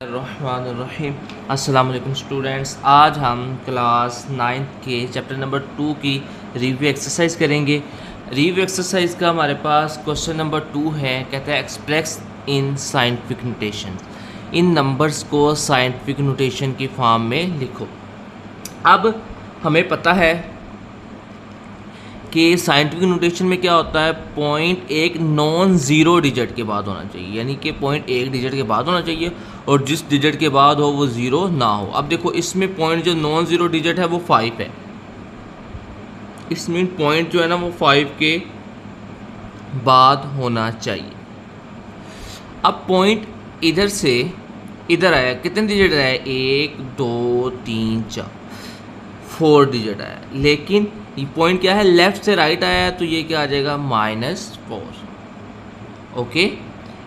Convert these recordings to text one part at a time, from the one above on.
रहीम अस्सलाम वालेकुम स्टूडेंट्स। आज हम क्लास 9th के चैप्टर नंबर 2 की रिव्यू एक्सरसाइज करेंगे। रिव्यू एक्सरसाइज का हमारे पास क्वेश्चन नंबर 2 है, कहता है express in scientific notation, in numbers को साइंटिफिक नोटेशन की फॉर्म में लिखो। अब हमें पता है कि साइंटिफिक नोटेशन में क्या होता है, पॉइंट एक नॉन ज़ीरो डिजिट के बाद होना चाहिए, यानी कि पॉइंट एक डिजिट के बाद होना चाहिए और जिस डिजिट के बाद हो वो ज़ीरो ना हो। अब देखो इसमें पॉइंट जो नॉन ज़ीरो डिजिट है वो 5 है, इसमें पॉइंट जो है ना वो 5 के बाद होना चाहिए। अब पॉइंट इधर से इधर आया, कितने डिजिट आया, 1 2 3 4 4 डिजिट आया, लेकिन ये पॉइंट क्या है, लेफ्ट से राइट आया है तो ये क्या आ जाएगा, -4। ओके,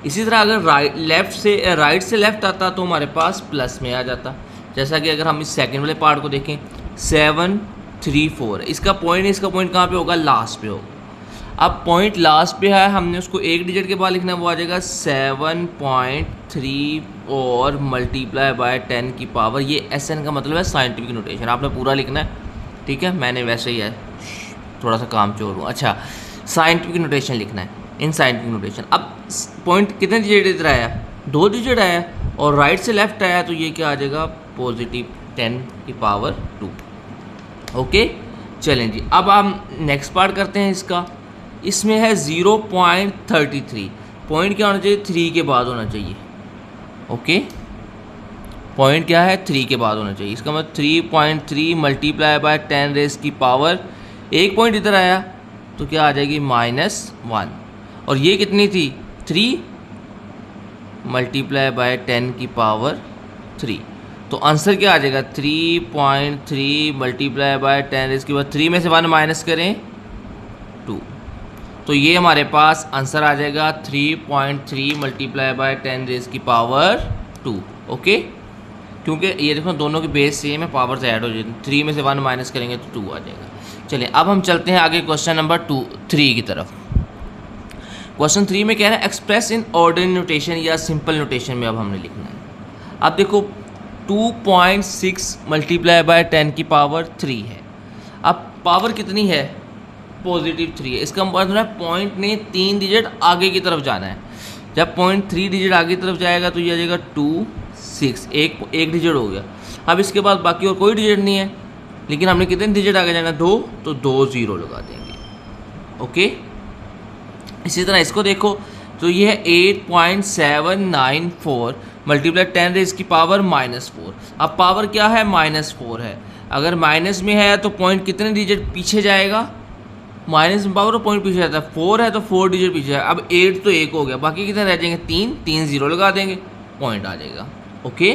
इसी तरह अगर राइट से लेफ्ट आता तो हमारे पास प्लस में आ जाता। जैसा कि अगर हम इस सेकंड वाले पार्ट को देखें, 7 3 4, इसका पॉइंट कहाँ पे होगा, लास्ट पे होगा। अब पॉइंट लास्ट पे है, हमने उसको एक डिजिट के बाद लिखना है, वो आ जाएगा 7.3 और मल्टीप्लाई बाय 10 की पावर, ये SN का मतलब है साइंटिफिक नोटेशन। आपने पूरा लिखना है, ठीक है, मैंने वैसे ही है थोड़ा सा काम चोर हूँ। अच्छा, साइंटिफिक नोटेशन लिखना है, इन साइंटिफिक नोटेशन। अब पॉइंट कितने डिजिट इधर आया, 2 डिजिट आया और राइट से लेफ्ट आया तो ये क्या आ जाएगा, +10 की पावर 2। ओके, चलें जी, अब हम नेक्स्ट पार्ट करते हैं इसका। इसमें है 0.33, पॉइंट क्या होना चाहिए, 3 के बाद होना चाहिए। ओके, पॉइंट क्या है, 3 के बाद होना चाहिए। इसका मतलब 3.3 मल्टीप्लाई बाय 10 रेज़ की पावर, एक पॉइंट इधर आया तो क्या आ जाएगी, -1, और ये कितनी थी, 3 मल्टीप्लाई बाय 10 की पावर 3, तो आंसर क्या आ जाएगा, 3.3 मल्टीप्लाई बाय 10 रेज़ की पावर 3 में से 1 माइनस करें 2, तो ये हमारे पास आंसर आ जाएगा 3.3 मल्टीप्लाई बाय 10 रेज़ की पावर 2। ओके, क्योंकि ये देखो दोनों के बेस सेम है, पावर्स ऐड हो जाएगी, 3 में से 1 माइनस करेंगे तो 2 आ जाएगा। चलिए अब हम चलते हैं आगे क्वेश्चन नंबर 3 की तरफ। क्वेश्चन 3 में कह रहा है एक्सप्रेस इन ऑर्डिनरी नोटेशन या सिंपल नोटेशन में अब हमने लिखना है। अब देखो 2.6 मल्टीप्लाई बाय 10 की पावर 3 है। अब पावर कितनी है, +3 है, इसका मतलब है पॉइंट ने 3 डिजिट आगे की तरफ जाना है। जब पॉइंट 3 डिजिट आगे की तरफ जाएगा तो ये आ जाएगा 2 6, एक डिजिट हो गया। अब इसके बाद बाकी और कोई डिजिट नहीं है, लेकिन हमने कितने डिजिट आगे जाना, 2, तो 2 0 लगा देंगे। ओके, इसी तरह इसको देखो तो ये है 8.794 मल्टीप्लाई 10 रेज़ की पावर -4। अब पावर क्या है, -4 है, अगर माइनस में है तो पॉइंट कितने डिजिट पीछे जाएगा, माइनस में पावर पॉइंट पीछे जाता है, 4 है तो 4 डिजिट पीछे है। अब 8 तो 1 हो गया, बाकी कितने रह जाएंगे, 3 0 लगा देंगे, पॉइंट आ जाएगा। ओके,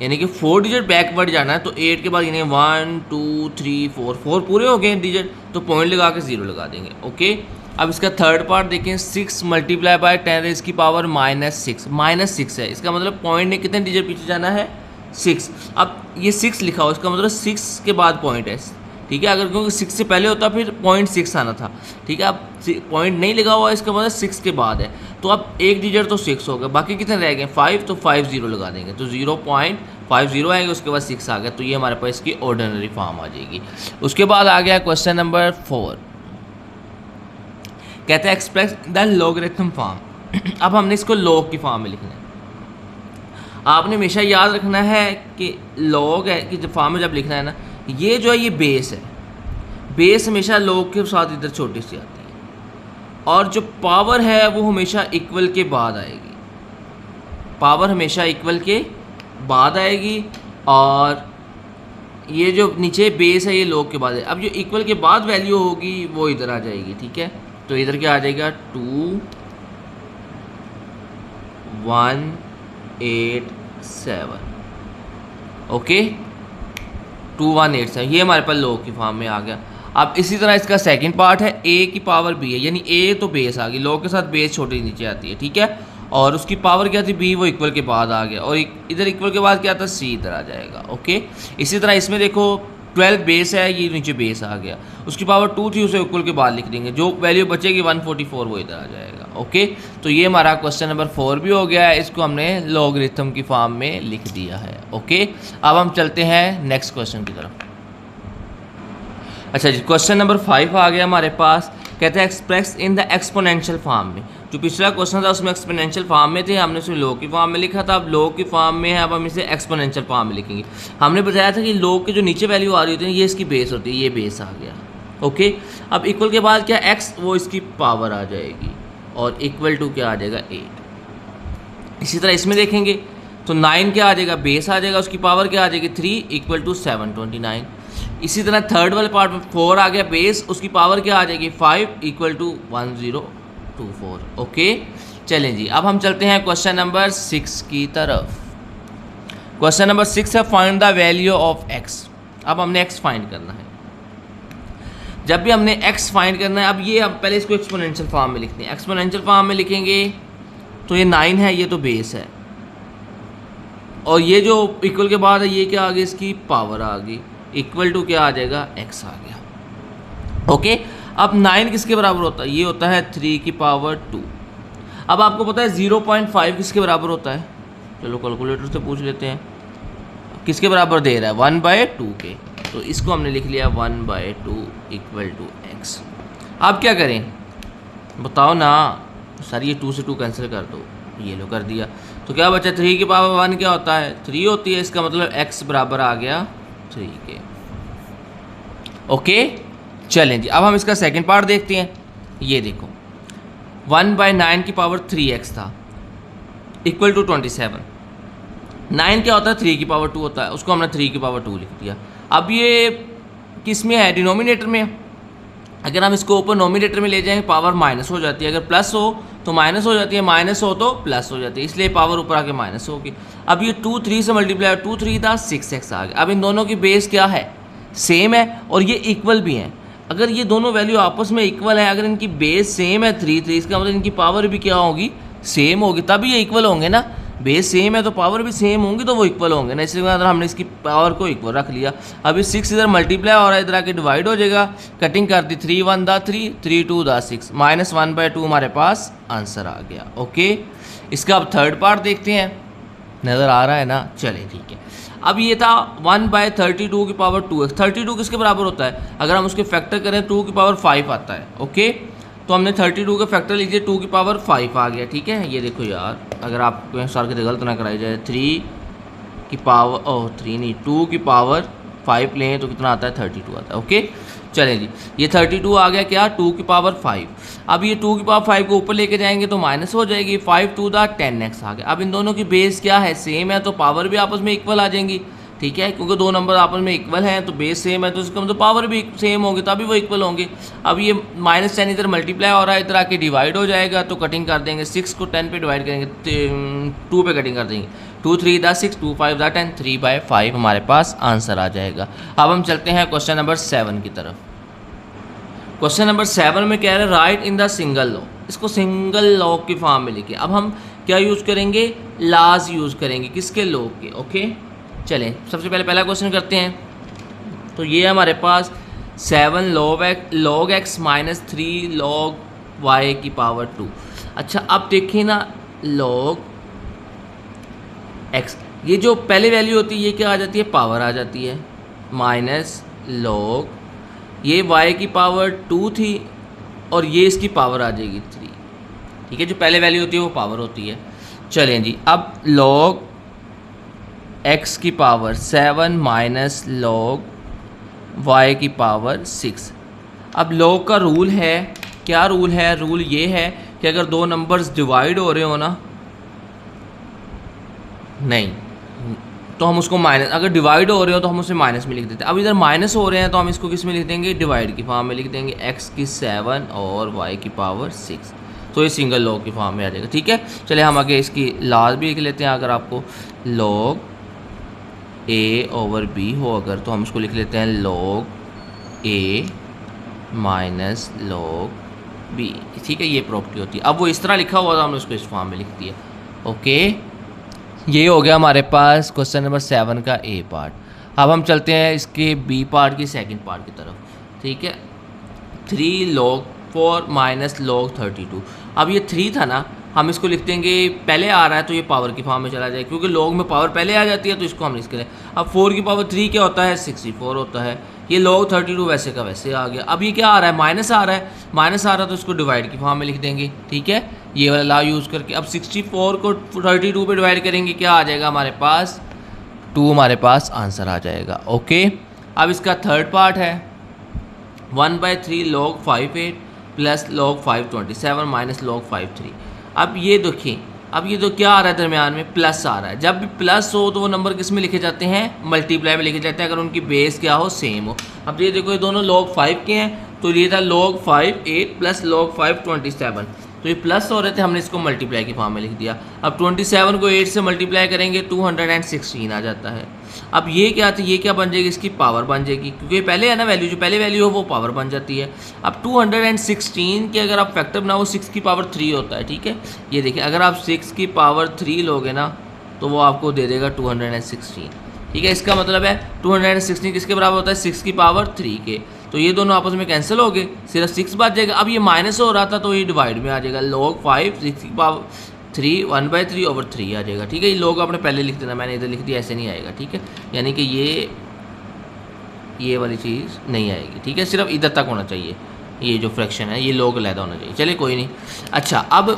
यानी कि 4 डिजिट बैकवर्ड जाना है तो 8 के बाद यानी 1 2 3 4 पूरे हो गए डिजिट, तो पॉइंट लगा के 0 लगा देंगे। ओके, अब इसका थर्ड पार्ट देखें, 6 मल्टीप्लाई बाय 10 रेज़ की पावर -6 है, इसका मतलब पॉइंट ने कितने डिजिट पीछे जाना है, 6। अब ये 6 लिखा हो, इसका मतलब 6 के बाद पॉइंट है, ठीक है, अगर क्योंकि 6 से पहले होता फिर 0.6 आना था, ठीक है। अब पॉइंट नहीं लिखा हुआ, इसका मतलब 6 के बाद है, तो अब एक डिजिट तो 6 हो गया, बाकी कितने रह गए, 5, तो 5 0 लगा देंगे, तो 0.50 आएंगे, उसके बाद 6 आ गया, तो ये हमारे पास इसकी ऑर्डिनरी फॉर्म आ जाएगी। उसके बाद आ गया क्वेश्चन नंबर 4, कहते हैं एक्सप्रेस द लॉगरिथम फॉर्म। अब हमने इसको लॉग की फॉर्म में लिखना है। आपने हमेशा याद रखना है कि लॉग है कि फॉर्म में जब लिखना है ना, ये जो है ये बेस है, बेस हमेशा लॉग के साथ इधर छोटी सी आती है, और जो पावर है वो हमेशा इक्वल के बाद आएगी, पावर हमेशा इक्वल के बाद आएगी, और ये जो नीचे बेस है ये लॉग के बाद है। अब जो इक्वल के बाद वैल्यू होगी वो इधर आ जाएगी, ठीक है, तो इधर क्या आ जाएगा, 2187। ओके, 2187, ये हमारे पास लॉग की फॉर्म में आ गया। अब इसी तरह इसका सेकंड पार्ट है, a की पावर b है, यानी a तो बेस आ गई, लॉग के साथ बेस छोटी नीचे आती है, ठीक है, और उसकी पावर क्या थी, b, वो इक्वल के बाद आ गया, और इधर इक्वल के बाद क्या था, c इधर आ जाएगा। ओके, इसी तरह इसमें देखो 12 बेस है, ये नीचे बेस आ गया, उसकी पावर 2 थी, उसे इक्वल के बाद लिख देंगे, जो वैल्यू बचेगी 144 वो इधर आ जाएगा। ओके, तो ये हमारा क्वेश्चन नंबर 4 भी हो गया है, इसको हमने लॉगरिथम की फॉर्म में लिख दिया है। ओके, अब हम चलते हैं नेक्स्ट क्वेश्चन की तरफ। अच्छा जी, क्वेश्चन नंबर 5 आ गया हमारे पास, कहते हैं express in the exponential form में। जो पिछला क्वेश्चन था उसमें एक्सपोनेंशियल फॉर्म में थे, हमने उसे लॉग की फॉर्म में लिखा था, अब लॉग की फॉर्म में है, अब हम इसे एक्सपोनेंशियल फॉर्म में लिखेंगे। हमने बताया था कि लॉग के जो नीचे वैल्यू आ रही होती है ये इसकी बेस होती है, ये बेस आ गया। ओके, अब इक्वल के बाद क्या x वो इसकी पावर आ जाएगी और इक्वल टू क्या आ जाएगा 8। इसी तरह इसमें देखेंगे तो 9 क्या आ जाएगा, बेस आ जाएगा, उसकी पावर क्या आ जाएगी 3 इक्वल टू 729। इसी तरह थर्ड वाले पार्ट में 4 आ गया बेस, उसकी पावर क्या आ जाएगी 5 इक्वल टू 1024। ओके, चलें जी, अब हम चलते हैं क्वेश्चन नंबर 6 की तरफ। क्वेश्चन नंबर 6 है find the value of x। अब हमने x फाइंड करना है। जब भी हमने x फाइंड करना है, अब ये हम पहले इसको एक्सपोनेंशियल फॉर्म में लिखते हैं। एक्सपोनेंशियल फॉर्म में लिखेंगे तो ये 9 है, ये तो बेस है, और ये जो इक्वल के बाद है ये क्या आ गई, इसकी पावर आ गई, इक्वल टू क्या आ जाएगा x आ गया। ओके, अब 9 किसके बराबर होता है, ये होता है 3 की पावर 2। अब आपको पता है 0.5 किसके बराबर होता है, चलो कैलकुलेटर से पूछ लेते हैं, किसके बराबर दे रहा है 1/2 के, तो इसको हमने लिख लिया 1/2 इक्वल टू x। अब क्या करें बताओ ना सर, ये 2 से 2 कैंसिल कर दो, ये लो कर दिया, तो क्या बचा 3 की पावर 1 क्या होता है 3 होती है, इसका मतलब x बराबर आ गया 3 के। ओके, चलें जी, अब हम इसका सेकंड पार्ट देखते हैं। ये देखो 1/9 की पावर 3x था इक्वल टू 27। 9 क्या होता है 3 की पावर 2 होता है, उसको हमने 3 की पावर 2 लिख दिया। अब ये किस में है, डिनोमिनेटर में। अगर हम इसको ऊपर नोमिनेटर में ले जाएंगे पावर माइनस हो जाती है, अगर प्लस हो तो माइनस हो जाती है, माइनस हो तो प्लस हो जाती है, इसलिए पावर ऊपर आके माइनस होगी। अब ये 2 3 से मल्टीप्लाई, 2 3 था 6x आ गया। अब इन दोनों की बेस क्या है, सेम है और ये इक्वल भी हैं। अगर ये दोनों वैल्यू आपस में इक्वल है, अगर इनकी बेस सेम है 3 3, इसका मतलब इनकी पावर भी क्या होगी, सेम होगी, तभी ये इक्वल होंगे ना। बेस सेम है तो पावर भी सेम होंगी तो वो इक्वल होंगे ना, इसलिए अगर हमने इसकी पावर को इक्वल रख लिया। अभी 6 इधर मल्टीप्लाई हो रहा है, इधर आके डिवाइड हो जाएगा, कटिंग कर दी 3 1 दा 3 3 2 दा 6 -1/2 हमारे पास आंसर आ गया। ओके, इसका अब थर्ड पार्ट देखते हैं, नज़र आ रहा है ना, चले ठीक है। अब ये था 1/32 की पावर 2x। 32 किसके बराबर होता है, अगर हम उसके फैक्टर करें 2 की पावर 5 आता है। ओके, तो हमने 32 का फैक्टर लीजिए, 2 की पावर 5 आ गया। ठीक है, ये देखो यार, अगर आपको सर के गलत ना कराई जाए, 3 की पावर 3 नहीं 2 की पावर 5 लें तो कितना आता है 32 आता है। ओके, चलें जी, ये 32 आ गया क्या 2 की पावर 5। अब ये 2 की पावर 5 को ऊपर लेके जाएंगे तो माइनस हो जाएगी, 5 2 दा 10x आ गया। अब इन दोनों की बेस क्या है, सेम है, तो पावर भी आपस में इक्वल आ जाएंगी। ठीक है, क्योंकि दो नंबर आपस में इक्वल हैं तो बेस सेम है, तो इसका मतलब पावर भी सेम होगी तभी वो इक्वल होंगे। अब ये -10 इधर मल्टीप्लाई हो रहा है, इधर आके डिवाइड हो जाएगा, तो कटिंग कर देंगे, 6 को 10 पे डिवाइड करेंगे, 2 पे कटिंग कर देंगे, 2 3 दा 6 2 5 दा 10 3/5 हमारे पास आंसर आ जाएगा। अब हम चलते हैं क्वेश्चन नंबर 7 की तरफ। क्वेश्चन नंबर 7 में कह रहे हैं right in the single law. इसको सिंगल लॉ की फॉर्म में लिखे। अब हम क्या यूज़ करेंगे, लाज यूज़ करेंगे, किसके लॉ के। ओके, चलें सबसे पहले पहला क्वेश्चन करते हैं। तो ये हमारे पास 7 log x - 3 log y की पावर 2। अच्छा, अब देखिए ना log x, ये जो पहले वैल्यू होती है ये क्या आ जाती है, पावर आ जाती है, माइनस log ये y की पावर 2 थी और ये इसकी पावर आ जाएगी 3। ठीक है, जो पहले वैल्यू होती है वो पावर होती है। चलें जी, अब log x की पावर 7 माइनस log y की पावर 6। अब log का रूल है, क्या रूल है, रूल ये है कि अगर दो नंबर्स डिवाइड हो रहे हो ना, नहीं तो हम उसको माइनस, अगर डिवाइड हो रहे हो तो हम उसे माइनस में लिख देते हैं। अब इधर माइनस हो रहे हैं तो हम इसको किस में लिख देंगे, डिवाइड की फॉर्म में लिख देंगे, x की 7 और y की पावर 6, तो ये सिंगल लॉग की फॉर्म में आ जाएगा। ठीक है, चलिए हम आगे इसकी लाज भी लिख लेते हैं। अगर आपको log a/b हो अगर, तो हम इसको लिख लेते हैं log a minus log b। ठीक है, ये प्रॉपर्टी होती है। अब वो इस तरह लिखा हुआ था, हमने उसको इस फॉर्म में लिख दिया। ओके, ये हो गया हमारे पास क्वेश्चन नंबर 7 का ए पार्ट। अब हम चलते हैं इसके बी पार्ट की सेकंड पार्ट की तरफ। ठीक है, 3 log 4 माइनस log 32। अब ये 3 था ना, हम इसको लिख देंगे, पहले आ रहा है तो ये पावर की फॉर्म में चला जाए, क्योंकि log में पावर पहले आ जाती है, तो इसको हम लिख करें। अब 4 की पावर 3 क्या होता है, 64 होता है। ये log 32 वैसे का वैसे आ गया। अब ये क्या आ रहा है, माइनस आ रहा है, माइनस आ रहा है तो इसको डिवाइड की फॉर्म में लिख देंगे, ठीक है, ये वाला लॉ यूज़ करके। अब 64 को 32 पे डिवाइड करेंगे, क्या आ जाएगा हमारे पास, 2 हमारे पास आंसर आ जाएगा। ओके, अब इसका थर्ड पार्ट है 1/3 log 58 plus log 527 minus log 53। अब ये देखिए, अब ये तो क्या आ रहा है, दरमियान में प्लस आ रहा है। जब भी प्लस हो तो वो नंबर किस में लिखे जाते हैं, मल्टीप्लाई में लिखे जाते हैं, अगर उनकी बेस क्या हो, सेम हो। अब ये देखो, ये दोनों log 5 के हैं, तो ये था log 58 प्लस log 527, तो ये प्लस हो रहे थे, हमने इसको मल्टीप्लाई की फॉर्म में लिख दिया। अब 27 को 8 से मल्टीप्लाई करेंगे 216 आ जाता है। अब ये क्या थी, ये क्या बन जाएगी, इसकी पावर बन जाएगी, क्योंकि पहले है ना वैल्यू, जो पहले वैल्यू हो वो पावर बन जाती है। अब 216 के अगर आप फैक्टर बनाओ, 6 की पावर 3 होता है, ठीक है। ये देखिए, अगर आप 6 की पावर 3 लोगे ना, तो वो आपको दे देगा 216, ठीक है। इसका मतलब है 216 किसके बराबर होता है, 6 की पावर 3 के। तो ये दोनों आपस में कैंसिल हो गए, सिर्फ 6 बच जाएगा। अब ये माइनस हो रहा था तो ये डिवाइड में आ जाएगा, log 5 6 की पावर 3 1/3 ओवर 3 आ जाएगा, ठीक है। ये log आपने पहले लिख देना, मैंने इधर लिख दिया, ऐसे नहीं आएगा, ठीक है। यानी कि ये वाली चीज़ नहीं आएगी, ठीक है, सिर्फ इधर तक होना चाहिए, ये जो फ्रैक्शन है ये log अलग होना चाहिए। चलिए कोई नहीं। अच्छा, अब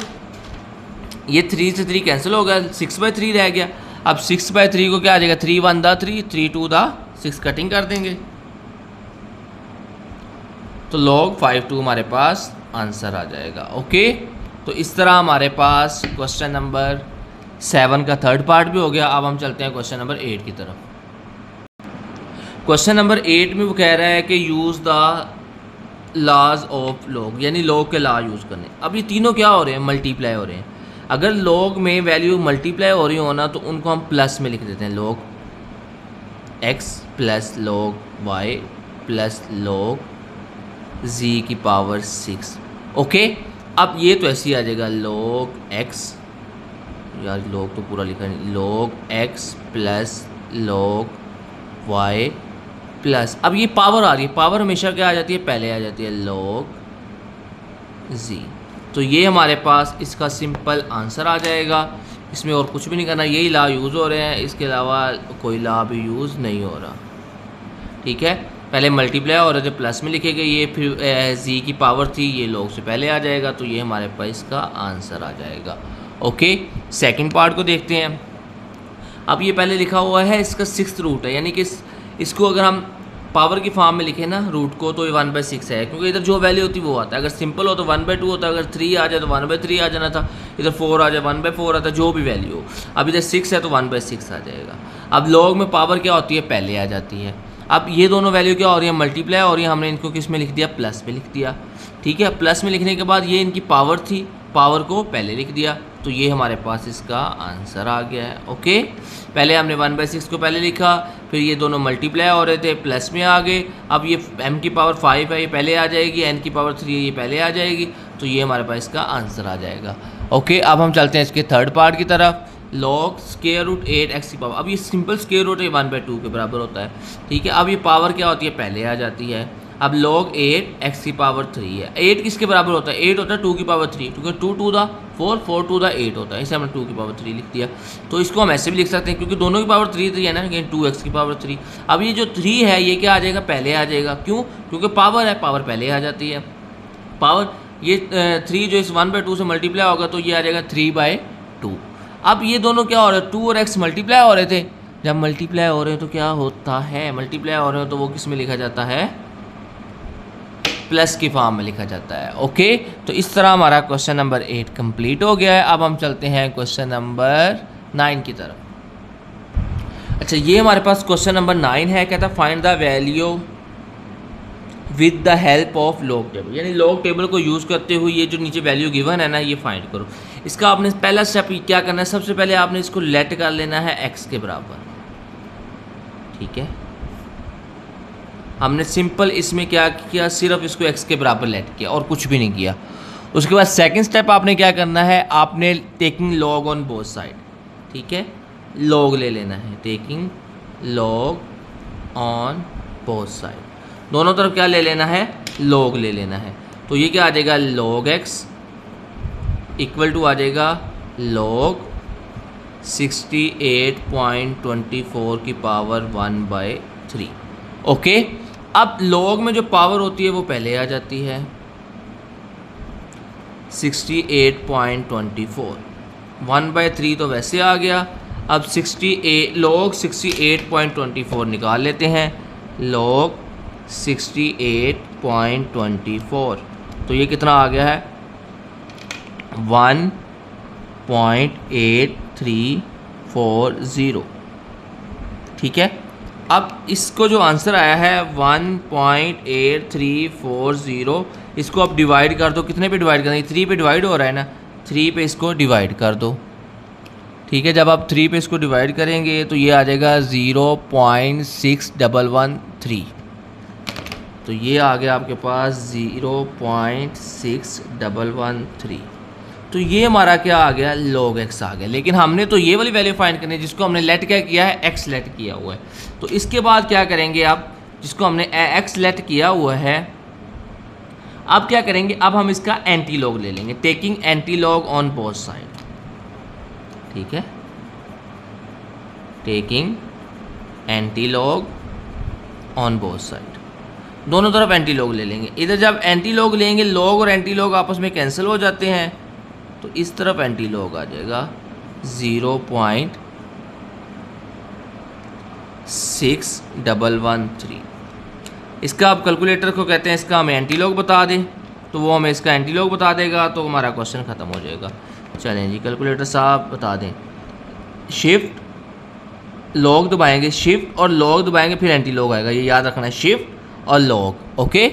ये 3 से 3 कैंसिल हो गया, 6/3 रह गया। अब 6/3 को क्या आ जाएगा, 3 1 दा 3 3 2 दा 6 कटिंग कर देंगे, तो log 52 हमारे पास आंसर आ जाएगा। ओके, तो इस तरह हमारे पास क्वेश्चन नंबर 7 का थर्ड पार्ट भी हो गया। अब हम चलते हैं क्वेश्चन नंबर 8 की तरफ। क्वेश्चन नंबर 8 में वो कह रहा है कि use the laws of log, यानी log के लॉ यूज़ करने। अब ये तीनों क्या हो रहे हैं, मल्टीप्लाई हो रहे हैं। अगर log में वैल्यू मल्टीप्लाई हो रही हो ना, तो उनको हम प्लस में लिख देते हैं, log x plus log y plus log z की पावर 6। ओके, अब ये तो ऐसे ही आ जाएगा, log x, यार log तो पूरा लिखा नहीं, log x plus log y plus, अब ये पावर आ रही है, पावर हमेशा क्या आ जाती है, पहले आ जाती है, log z। तो ये हमारे पास इसका सिंपल आंसर आ जाएगा। इसमें और कुछ भी नहीं करना, यही लॉ यूज़ हो रहे हैं, इसके अलावा कोई लॉ भी यूज़ नहीं हो रहा, ठीक है। पहले मल्टीप्लाई हो रहे थे, प्लस में लिखे गए, ये फिर जी की पावर थी, ये log से पहले आ जाएगा, तो ये हमारे पास इसका आंसर आ जाएगा। ओके, सेकंड पार्ट को देखते हैं। अब ये पहले लिखा हुआ है, इसका 6th रूट है, यानी कि इसको अगर हम पावर की फॉर्म में लिखें ना रूट को, तो ये 1/6 है, क्योंकि इधर जो वैल्यू होती है वो आता है। अगर सिंपल हो तो 1/2 होता है, अगर 3 आ जाए तो 1/3 आ जाना था, इधर 4 आ जाए 1/4 आता है, जो भी वैल्यू हो। अब इधर 6 है तो 1/6 आ जाएगा। अब log में पावर क्या होती है, पहले आ जाती है। अब ये दोनों वैल्यू क्या हो रही है, मल्टीप्लाई हो रही है, हमने इनको किस में लिख दिया, प्लस में लिख दिया, ठीक है। प्लस में लिखने के बाद ये इनकी पावर थी, पावर को पहले लिख दिया, तो ये हमारे पास इसका आंसर आ गया है। ओके, पहले हमने 1/6 को पहले लिखा, फिर ये दोनों मल्टीप्लाई हो रहे थे, प्लस में आ गए। अब ये m की पावर 5 है, ये पहले आ जाएगी, n की पावर 3 है, ये पहले आ जाएगी, तो ये हमारे पास इसका आंसर आ जाएगा। ओके, अब हम चलते हैं इसके थर्ड पार्ट की तरफ। log स्क्वायर रूट 8x की पावर, अब ये सिंपल स्क्वायर रूट है, 1/2 के बराबर होता है, ठीक है। अब ये पावर क्या होती है, पहले आ जाती है। अब log 8 x की पावर 3 है, 8 किसके बराबर होता है, 8 होता है 2 की पावर 3, क्योंकि 2 2 दा 4 4 2 दा 8 होता है, इसे हमने 2 की पावर 3 लिख दिया। तो इसको हम ऐसे भी लिख सकते हैं, क्योंकि दोनों की पावर 3 है ना, 2x की पावर 3। अब ये जो 3 है ये क्या आ जाएगा, पहले आ जाएगा, क्यों, क्योंकि पावर है, पावर पहले आ जाती है। पावर ये 3 जो इस 1/2 से मल्टीप्लाई होगा, तो ये आ जाएगा 3/2। अब ये दोनों क्या हो रहे हैं, 2 और x मल्टीप्लाई हो रहे थे, जब मल्टीप्लाई हो रहे हैं तो क्या होता है, मल्टीप्लाई हो रहे हो तो वो किस में लिखा जाता है, प्लस की फॉर्म में लिखा जाता है। ओके, तो इस तरह हमारा क्वेश्चन नंबर 8 कंप्लीट हो गया है। अब हम चलते हैं क्वेश्चन नंबर 9 की तरफ। अच्छा, ये हमारे पास क्वेश्चन नंबर 9 है, कहता है find the value with the help of log table, यानी log टेबल को यूज़ करते हुए ये जो नीचे वैल्यू गिवन है ना, ये फाइंड करो। इसका आपने पहला स्टेप क्या करना है, सबसे पहले आपने इसको लेट कर लेना है x के बराबर, ठीक है। हमने सिंपल इसमें क्या किया, सिर्फ इसको x के बराबर लेट किया और कुछ भी नहीं किया। उसके बाद सेकंड स्टेप आपने क्या करना है, आपने taking log on both side, ठीक है, log ले लेना है, taking log on both side, दोनों तरफ क्या ले लेना है, log ले लेना है। तो ये क्या आ जाएगा, log x इक्वल टू आ जाएगा log 68.24 की पावर 1/3। ओके, अब log में जो पावर होती है वो पहले आ जाती है 68.24, 1/3 तो वैसे आ गया। अब 68 log 68.24 निकाल लेते हैं, log 68.24 तो ये कितना आ गया है 1.8340। ठीक है, अब इसको जो आंसर आया है 1.8340, इसको आप डिवाइड कर दो। कितने पे डिवाइड करना है, 3 पे डिवाइड हो रहा है ना, 3 पे इसको डिवाइड कर दो। ठीक है, जब आप 3 पे इसको डिवाइड करेंगे तो ये आ जाएगा 0.6113। तो ये आ गया आपके पास 0.6113। तो ये हमारा क्या आ गया, log x आ गया। लेकिन हमने तो ये वाली वैल्यू फाइंड करनी है जिसको हमने लेट क्या किया है, x लेट किया हुआ है। तो इसके बाद क्या करेंगे आप, जिसको हमने x लेट किया हुआ है, अब क्या करेंगे, अब हम इसका एंटी लॉग ले लेंगे, taking anti log on both side. ठीक है, taking anti log on both side, दोनों तरफ एंटी लॉग ले लेंगे। इधर जब एंटी लॉग लेंगे, लॉग और एंटी लॉग आपस में कैंसिल हो जाते हैं, तो इस तरफ एंटी लॉग आ जाएगा 0.6113। इसका आप कैलकुलेटर को कहते हैं इसका हमें एंटी लॉग बता दें, तो वो हमें इसका एंटी लॉग बता देगा, तो हमारा क्वेश्चन ख़त्म हो जाएगा। चलें जी, कैलकुलेटर साहब बता दें। शिफ्ट लॉग दबाएंगे, शिफ्ट और लॉग दबाएंगे, फिर एंटी लॉग आएगा, ये याद रखना है, शिफ्ट और लॉग। ओके,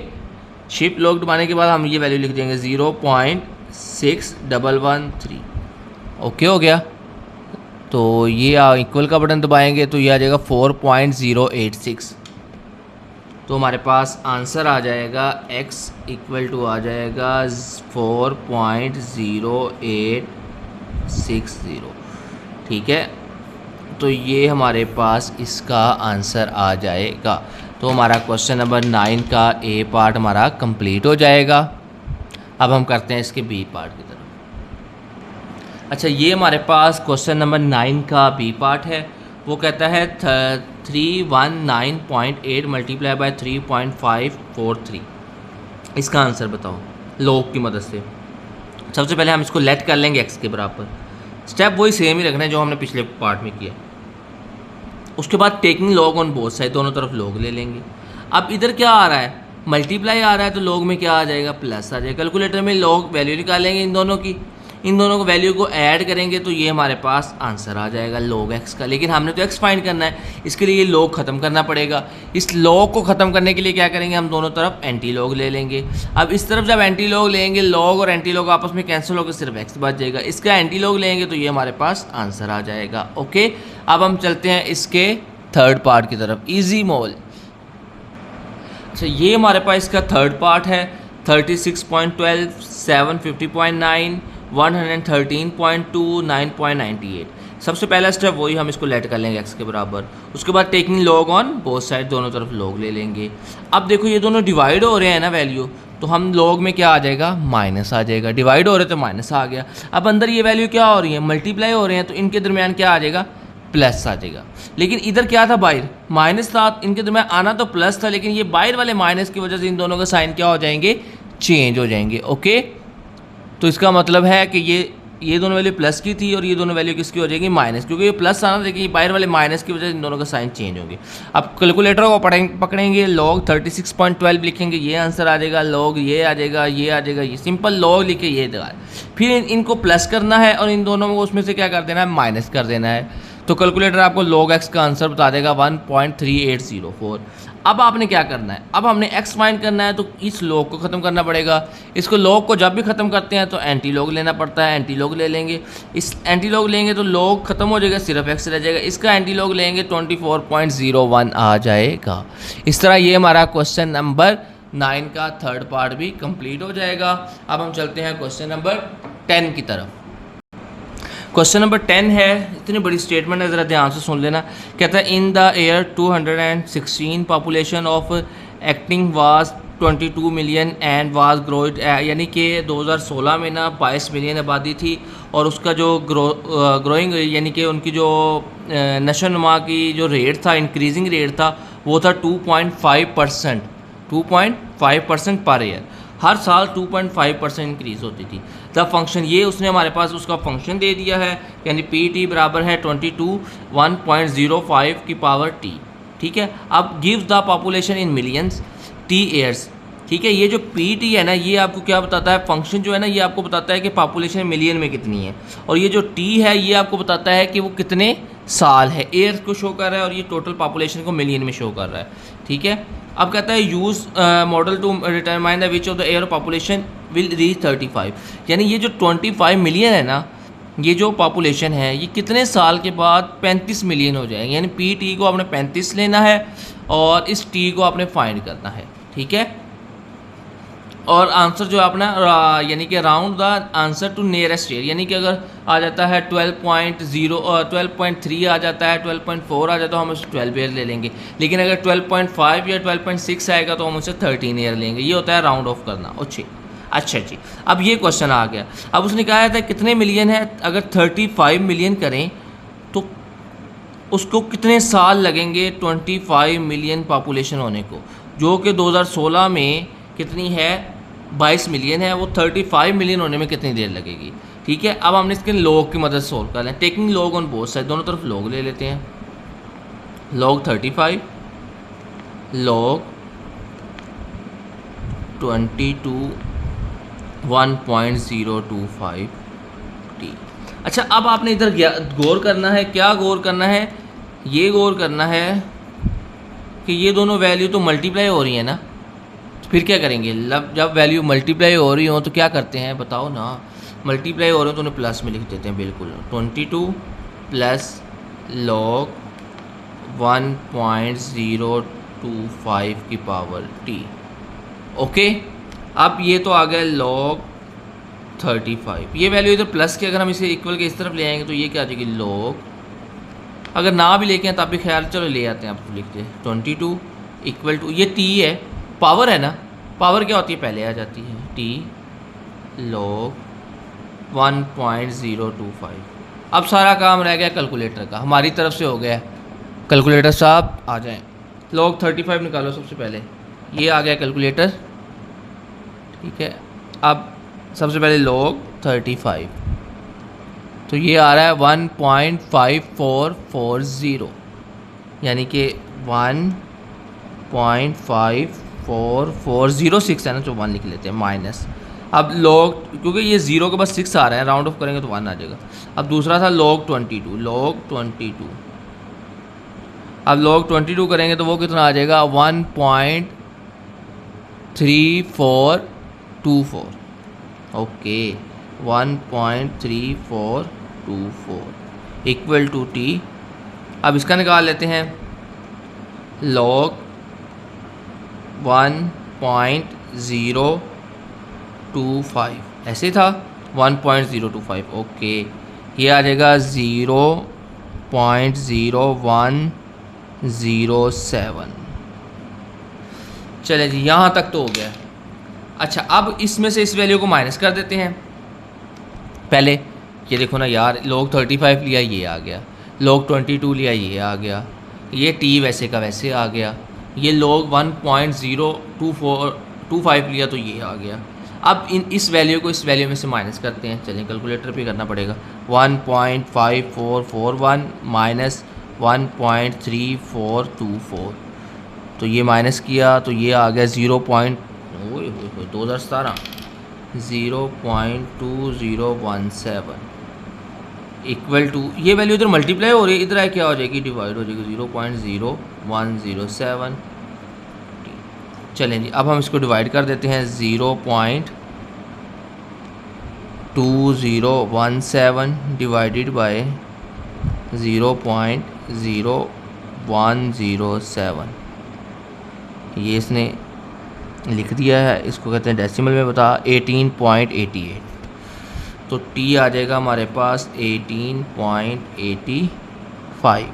शिफ्ट लॉग दबाने के बाद हम ये वैल्यू लिख देंगे 0.6113। ओके हो गया। तो ये इक्वल का बटन दबाएंगे तो ये आ जाएगा 4.086। तो हमारे पास आंसर आ जाएगा x इक्वल टू आ जाएगा 4.0860। ठीक है, तो ये हमारे पास इसका आंसर आ जाएगा। तो हमारा क्वेश्चन नंबर 9 का ए पार्ट हमारा कंप्लीट हो जाएगा। अब हम करते हैं इसके बी पार्ट की तरफ। अच्छा, ये हमारे पास क्वेश्चन नंबर 9 का बी पार्ट है। वो कहता है 319.8 मल्टीप्लाई बाय 3.543। इसका आंसर बताओ लॉग की मदद से। सबसे पहले हम इसको लेट कर लेंगे x के बराबर। स्टेप वही सेम ही रखना है जो हमने पिछले पार्ट में किया। उसके बाद taking log on both side, दोनों तरफ लॉग ले लेंगे। अब इधर क्या आ रहा है, मल्टीप्लाई आ रहा है, तो लॉग में क्या आ जाएगा, प्लस आ जाएगा। कैलकुलेटर में लॉग वैल्यू निकालेंगे इन दोनों की, इन दोनों को वैल्यू को ऐड करेंगे तो ये हमारे पास आंसर आ जाएगा log x का। लेकिन हमने तो x फाइंड करना है, इसके लिए ये log ख़त्म करना पड़ेगा। इस log को ख़त्म करने के लिए क्या करेंगे, हम दोनों तरफ एंटी log ले लेंगे। अब इस तरफ जब एंटी log लेंगे, log और एंटी log आपस में कैंसिल होकर सिर्फ x बच जाएगा। इसका एंटी log लेंगे तो ये हमारे पास आंसर आ जाएगा। ओके, अब हम चलते हैं इसके थर्ड पार्ट की तरफ, ईजी मोल। अच्छा, ये हमारे पास इसका थर्ड पार्ट है। 36.12, 750.9, 113.2, 9.98। सबसे पहला स्टेप वही, हम इसको लेट कर लेंगे x के बराबर। उसके बाद taking log on both side, दोनों तरफ लॉग ले लेंगे। अब देखो ये दोनों डिवाइड हो रहे हैं ना वैल्यू, तो हम लॉग में क्या आ जाएगा, माइनस आ जाएगा। डिवाइड हो रहे तो माइनस आ गया। अब अंदर ये वैल्यू क्या हो रही है, मल्टीप्लाई हो रहे हैं, तो इनके दरमियान क्या आ जाएगा, प्लस आ जाएगा। लेकिन इधर क्या था, बाहर माइनस था, इनके दरमियान आना तो प्लस था, लेकिन ये बाहर वाले माइनस की वजह से इन दोनों का साइन क्या हो जाएंगे, चेंज हो जाएंगे। ओके, तो इसका मतलब है कि ये दोनों वैल्यू प्लस की थी और ये दोनों वैल्यू किसकी हो जाएगी, माइनस, क्योंकि ये प्लस आना, लेकिन बाहर वाले माइनस की वजह से इन दोनों का साइन चेंज होंगे। अब कैलकुलेटर को पकड़ेंगे, log 36.12 लिखेंगे, ये आंसर आ जाएगा। log ये आ जाएगा, ये आ जाएगा, ये सिंपल log लिखे ये देगा। फिर इनको प्लस करना है और इन दोनों को उसमें से क्या कर देना है, माइनस कर देना है। तो कैलकुलेटर आपको log x का आंसर बता देगा 1.3804। अब आपने क्या करना है, अब हमने x फाइंड करना है, तो इस log को ख़त्म करना पड़ेगा। इसको log को जब भी ख़त्म करते हैं तो एंटी log लेना पड़ता है, एंटी log ले लेंगे। इस एंटी log लेंगे तो log ख़त्म हो जाएगा, सिर्फ x रह जाएगा। इसका एंटी log लेंगे 24.01 आ जाएगा। इस तरह ये हमारा क्वेश्चन नंबर 9 का थर्ड पार्ट भी कंप्लीट हो जाएगा। अब हम चलते हैं क्वेश्चन नंबर 10 की तरफ। क्वेश्चन नंबर 10 है, इतनी बड़ी स्टेटमेंट है, ज़रा ध्यान से सुन लेना। कहता है in the year 216 population of acting was 22 million and was grown, यानी कि 2016 में ना 22 मिलियन आबादी थी और उसका जो ग्रोइंग यानी कि उनकी जो नशो नुमा की जो रेट था, इंक्रीजिंग रेट था, वो था 2.5%, 2.5% पर ईयर। हर साल 2.5% इंक्रीज़ होती थी। द फंक्शन, ये उसने हमारे पास उसका फंक्शन दे दिया है, यानी पी टी बराबर है 22 1.05 की पावर टी। ठीक है, अब gives the population in millions T years. ठीक है, ये जो पी टी है ना, ये आपको क्या बताता है, फंक्शन जो है ना, ये आपको बताता है कि पॉपुलेशन मिलियन में कितनी है, और ये जो टी है ये आपको बताता है कि वो कितने साल है। ईयर्स को शो कर रहा है और ये टोटल पॉपुलेशन को मिलियन में शो कर रहा है। ठीक है, अब कहता है use model to determine the which of the year population will reach 35, यानी ये जो 25 मिलियन है ना, ये जो पॉपुलेशन है ये कितने साल के बाद 35 मिलियन हो जाएगी। यानी पी टी को आपने 35 लेना है और इस टी को आपने फाइंड करना है। ठीक है, और आंसर जो अपना यानी कि round the answer to nearest year, यानी कि अगर आ जाता है 12.0 और 12.3 आ जाता है, 12.4 आ जाता है तो हम उसे 12 ईयर ले लेंगे, लेकिन अगर 12.5 या 12.6 आएगा तो हम उसे 13 ईयर लेंगे। ये होता है राउंड ऑफ करना। अच्छा जी, अब ये क्वेश्चन आ गया। अब उसने कहा था कितने मिलियन है, अगर 35 मिलियन करें तो उसको कितने साल लगेंगे 25 मिलियन पॉपुलेशन होने को, जो कि 2016 में कितनी है 22 मिलियन है, वो 35 मिलियन होने में कितनी देर लगेगी। ठीक है, अब हमने इसके लॉग की मदद सोल्व कर लें। Taking log on both side, दोनों तरफ लॉग ले लेते हैं। Log 35 log 22 1.025 T. अच्छा, अब आपने इधर गौर करना है। क्या गौर करना है, ये गौर करना है कि ये दोनों वैल्यू तो मल्टीप्लाई हो रही है ना, फिर क्या करेंगे, जब वैल्यू मल्टीप्लाई हो रही हो तो क्या करते हैं बताओ ना, मल्टीप्लाई हो रहे हो तो उन्हें प्लस में लिख देते हैं। बिल्कुल 22 प्लस लॉग 1.025 की पावर टी। ओके, अब ये तो आ गया लॉग 35, ये वैल्यू इधर प्लस के, अगर हम इसे इक्वल के इस तरफ ले आएंगे तो ये क्या आ जाएगी लॉग, अगर ना भी लेके हैं तब भी ख्याल, चलो ले आते हैं, आप तो लिखते हैं 22 इक्वल टू, ये टी है, पावर है ना, पावर क्या होती है पहले आ जाती है टी लॉग 1.025। अब सारा काम रह गया कैलकुलेटर का, हमारी तरफ से हो गया। कैलकुलेटर साहब आ जाएं, लॉग 35 निकालो सबसे पहले, ये आ गया कैलकुलेटर। ठीक है, अब सबसे पहले लॉग 35, तो ये आ रहा है 1.5440, यानी कि 1.5406 है ना, जो 1 लिख लेते हैं माइनस। अब लॉग, क्योंकि ये 0 के बाद 6 आ रहा है, राउंड ऑफ करेंगे तो 1 आ जाएगा। अब दूसरा था लॉग 22, लॉग 22, अब लॉग 22 करेंगे तो वो कितना आ जाएगा 1.3424। Okay, 1.3424 equal to T. अब इसका निकाल लेते हैं, लॉग 1.025 ऐसे था 1.025। ओके, ये आ जाएगा 0.0107। चले जी, यहाँ तक तो हो गया। अच्छा, अब इसमें से इस वैल्यू को माइनस कर देते हैं। पहले ये देखो ना यार, लॉग 35 लिया ये आ गया, लॉग 22 लिया ये आ गया, ये टी वैसे का वैसे आ गया, ये लॉग 1.025 लिया तो ये आ गया। अब इस वैल्यू को इस वैल्यू में से माइनस करते हैं। चलिए कैलकुलेटर पे करना पड़ेगा। 1.5441 माइनस 1.3424, तो ये माइनस किया तो ये आ गया 2017 0.2017 इक्वल टू, ये वैल्यू इधर मल्टीप्लाई हो रही है, इधर क्या हो जाएगी डिवाइड हो जाएगी 0.0107। चलें जी, अब हम इसको डिवाइड कर देते हैं 0.2017 डिवाइडेड बाय 0.0107। ये इसने लिख दिया है, इसको कहते हैं डेसिमल में बता 18.88, तो टी आ जाएगा हमारे पास 18.85।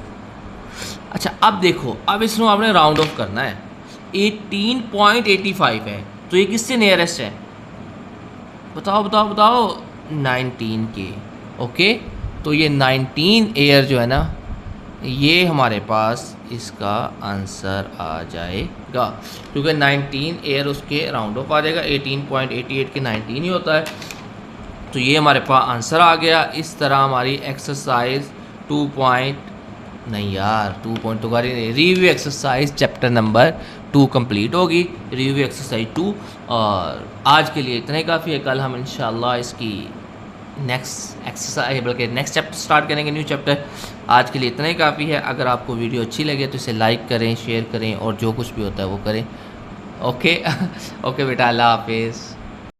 अच्छा, अब देखो, अब इसमें आपने राउंड ऑफ करना है। 18.85 है, तो ये किससे नियरेस्ट है? बताओ बताओ बताओ। 19 के। ओके, तो ये 19 एयर जो है ना, ये हमारे पास इसका आंसर आ जाएगा, क्योंकि 19 एयर उसके राउंड ऑफ आ जाएगा। 18.88 के 19 ही होता है, तो ये हमारे पास आंसर आ गया। इस तरह हमारी एक्सरसाइज 2 नहीं यार 2 तो review exercise chapter number 2 complete होगी, रिव्यू एक्सरसाइज 2। और आज के लिए इतना ही काफ़ी है। कल हम इंशाल्लाह इसकी नेक्स्ट एक्सरसाइज बल्कि नेक्स्ट चैप्टर स्टार्ट करेंगे, न्यू चैप्टर। आज के लिए इतना ही काफ़ी है। अगर आपको वीडियो अच्छी लगे तो इसे लाइक करें, शेयर करें और जो कुछ भी होता है वो करें। ओके ओके बेटा, अल्लाह हाफिज़।